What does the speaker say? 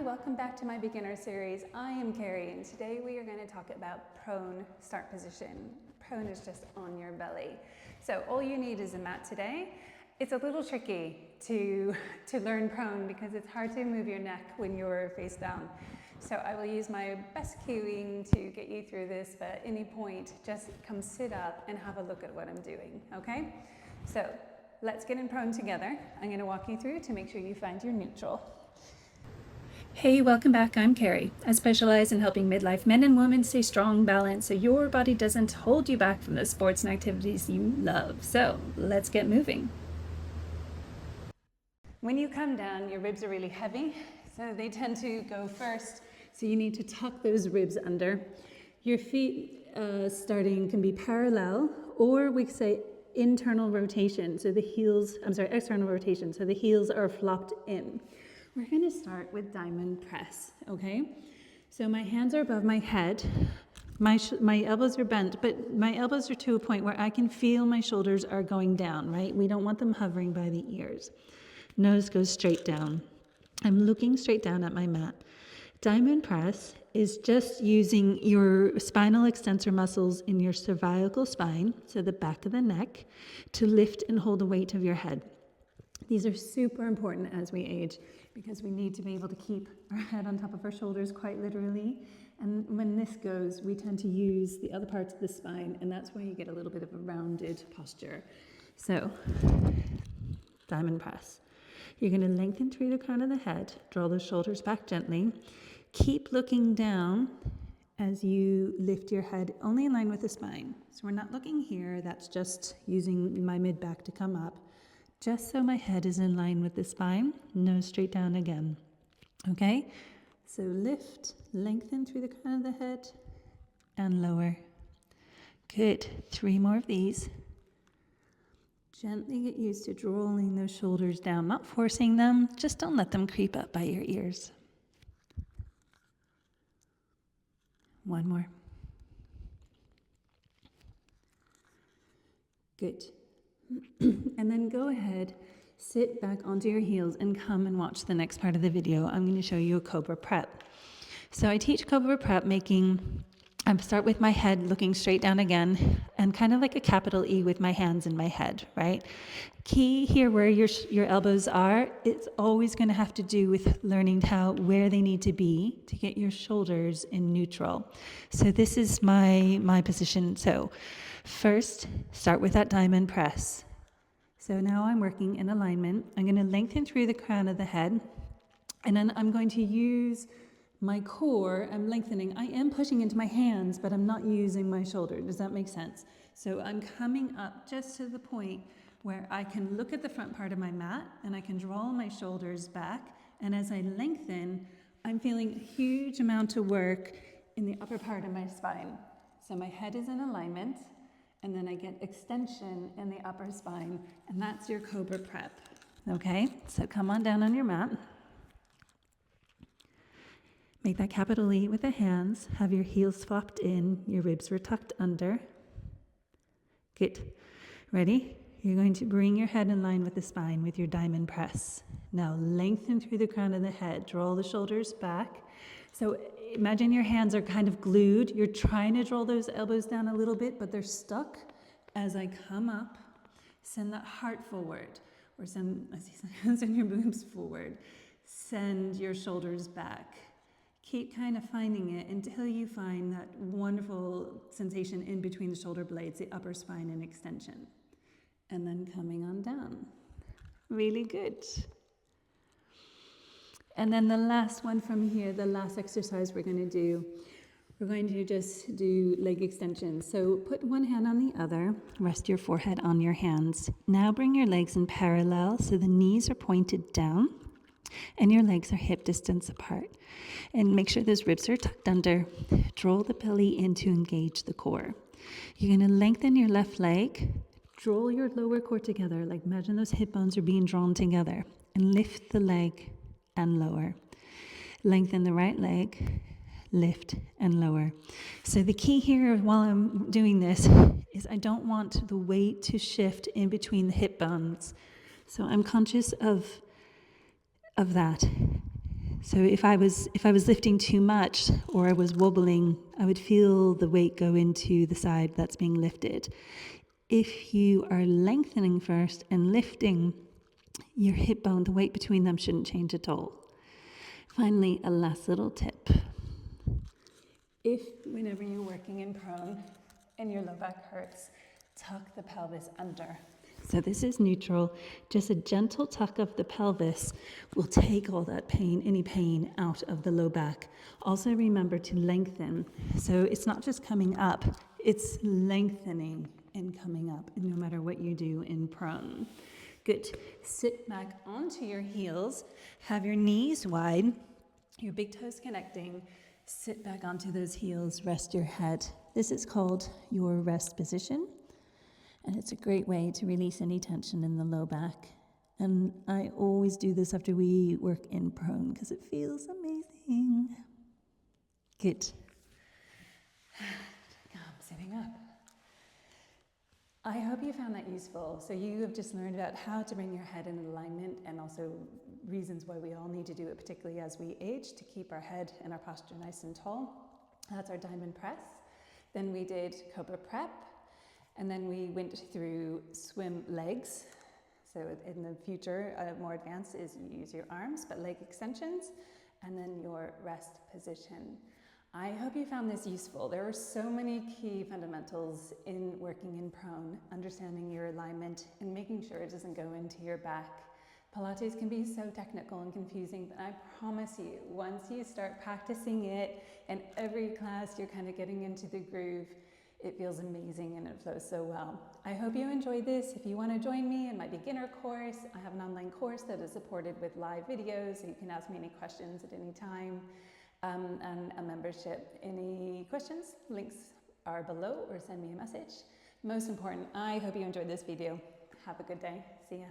welcome back to my beginner series. I am Carrie and today we are going to talk about prone start position. Prone is just on your belly. So all you need is a mat today. It's a little tricky to learn prone because it's hard to move your neck when you're face down. So I will use my best cueing to get you through this, but at any point just come sit up and have a look at what I'm doing, okay? So let's get in prone together. I'm going to walk you through to make sure you find your neutral. Hey, welcome back. I'm Carrie. I specialize in helping midlife men and women stay strong, balanced, so your body doesn't hold you back from the sports and activities you love. So let's get moving. When you come down, your ribs are really heavy, so they tend to go first. So you need to tuck those ribs under. Your feet starting can be parallel, or we could say internal rotation. So external rotation. So the heels are flopped in. We're going to start with diamond press, okay? So my hands are above my head. My elbows are bent, but my elbows are to a point where I can feel my shoulders are going down, right? We don't want them hovering by the ears. Nose goes straight down. I'm looking straight down at my mat. Diamond press is just using your spinal extensor muscles in your cervical spine, so the back of the neck, to lift and hold the weight of your head. These are super important as we age because we need to be able to keep our head on top of our shoulders quite literally. And when this goes, we tend to use the other parts of the spine, and that's why you get a little bit of a rounded posture. So, diamond press. You're going to lengthen through the crown of the head, draw the shoulders back gently. Keep looking down as you lift your head only in line with the spine. So we're not looking here, that's just using my mid-back to come up. Just so my head is in line with the spine, nose straight down again. Okay? So lift, lengthen through the crown of the head, and lower. Good. 3 more of these. Gently get used to drawing those shoulders down, not forcing them, just don't let them creep up by your ears. 1 more. Good. And then go ahead, sit back onto your heels and come and watch the next part of the video. I'm going to show you a Cobra Prep. So I teach Cobra Prep I start with my head looking straight down again and kind of like a capital E with my hands in my head, right? Key here where your elbows are, it's always going to have to do with learning where they need to be to get your shoulders in neutral. So this is my position. So first, start with that diamond press. So now I'm working in alignment. I'm going to lengthen through the crown of the head, and then I'm going to use my core. I'm lengthening. I am pushing into my hands, but I'm not using my shoulder. Does that make sense? So I'm coming up just to the point where I can look at the front part of my mat, and I can draw my shoulders back, and as I lengthen, I'm feeling a huge amount of work in the upper part of my spine. So my head is in alignment, and then I get extension in the upper spine, and that's your Cobra Prep, okay? So come on down on your mat. Make that capital E with the hands. Have your heels flopped in, your ribs were tucked under. Good. Ready? You're going to bring your head in line with the spine with your diamond press. Now lengthen through the crown of the head, draw the shoulders back. So imagine your hands are kind of glued. You're trying to draw those elbows down a little bit, but they're stuck. As I come up, send that heart forward, or send your boobs forward. Send your shoulders back. Keep kind of finding it until you find that wonderful sensation in between the shoulder blades, the upper spine and extension. And then coming on down. Really good. And then the last one from here, the last exercise we're going to just do leg extensions. So put one hand on the other, rest your forehead on your hands. Now bring your legs in parallel so the knees are pointed down and your legs are hip distance apart. And make sure those ribs are tucked under. Draw the belly in to engage the core. You're going to lengthen your left leg, draw your lower core together, like imagine those hip bones are being drawn together, and lift the leg and lower. Lengthen the right leg, lift and lower. So the key here while I'm doing this is I don't want the weight to shift in between the hip bones. So I'm conscious of that. So if I was lifting too much or I was wobbling, I would feel the weight go into the side that's being lifted. If you are lengthening first and lifting, your hip bone, the weight between them shouldn't change at all. Finally, a last little tip. If whenever you're working in prone and your low back hurts, tuck the pelvis under. So this is neutral. Just a gentle tuck of the pelvis will take all that pain, any pain, out of the low back. Also remember to lengthen. So it's not just coming up, it's lengthening and coming up, no matter what you do in prone. Good. Sit back onto your heels. Have your knees wide, your big toes connecting. Sit back onto those heels, rest your head. This is called your rest position. And it's a great way to release any tension in the low back. And I always do this after we work in prone because it feels amazing. Good. I'm sitting up. I hope you found that useful. So you have just learned about how to bring your head in alignment and also reasons why we all need to do it, particularly as we age, to keep our head and our posture nice and tall. That's our diamond press. Then we did Cobra Prep. And then we went through swim legs. So in the future, more advanced is you use your arms, but leg extensions, and then your rest position. I hope you found this useful. There are so many key fundamentals in working in prone, understanding your alignment and making sure it doesn't go into your back. Pilates can be so technical and confusing, but I promise you, once you start practicing it, and every class you're kind of getting into the groove, it feels amazing and it flows so well. I hope you enjoyed this. If you want to join me in my beginner course, I have an online course that is supported with live videos, so you can ask me any questions at any time, and a membership. Any questions? Links are below, or send me a message. Most important, I hope you enjoyed this video. Have a good day. See ya.